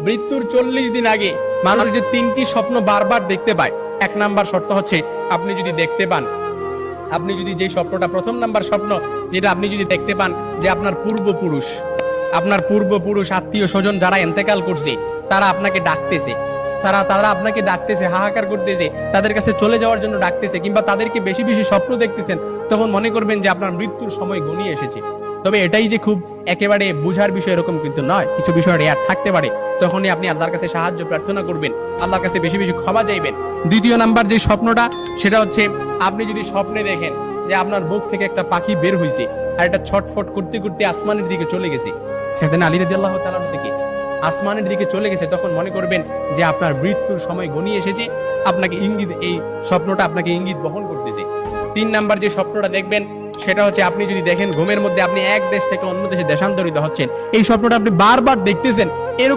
মৃত্যুর 40 দিন আগে মানুষ যে 3টি স্বপ্ন বারবার দেখতে পায়, 1 নাম্বার শর্ত হচ্ছে আপনি যদি দেখতে পান, আপনি যদি যে স্বপ্নটা, প্রথম নাম্বার স্বপ্ন যেটা আপনি যদি দেখতে পান যে আপনার পূর্বপুরুষ আত্মীয় স্বজন যারা ইন্তেকাল করছে তারা আপনাকে ডাকতেছে, তারা আপনাকে ডাকতেছে, হাহাকার করতেছে, তাদের কাছে চলে যাওয়ার জন্য ডাকতেছে, কিংবা তাদেরকে বেশি বেশি স্বপ্ন দেখতেছেন, তখন মনে করবেন যে আপনার মৃত্যুর সময় ঘনিয়ে এসেছে। তবে এটাই যে খুব একেবারে বুঝার বিষয় এরকম কিন্তু নয়, কিছু বিষয় রেয়ার থাকতে পারে। তখনই আপনি আল্লাহর কাছে সাহায্য প্রার্থনা করবেন, আল্লাহর কাছে বেশি বেশি ক্ষমা চাইবেন। দ্বিতীয় নাম্বার যে স্বপ্নটা, সেটা হচ্ছে আপনি যদি স্বপ্নে দেখেন যে আপনার বুক থেকে একটা পাখি বের হয়েছে আর এটা ছটফট করতে করতে আসমানের দিকে চলে গেছে, সাইয়েদনা আলী রাদিয়াল্লাহু তাআলা থেকে আসমানের দিকে চলে গেছে, তখন মনে করবেন যে আপনার মৃত্যুর সময় ঘনিয়ে এসেছে। আপনাকে ইঙ্গিত, এই স্বপ্নটা আপনাকে ইঙ্গিত বহন করতেছে। 3 নাম্বার যে স্বপ্নটা দেখবেন সেটা হচ্ছে আপনি যদি দেখেন ঘুমের মধ্যে আপনি এক দেশ থেকে অন্য দেশে দেশান্তরিত হচ্ছেন, এই স্বপ্নটা আপনি বারবার দেখতেছেন, এরকম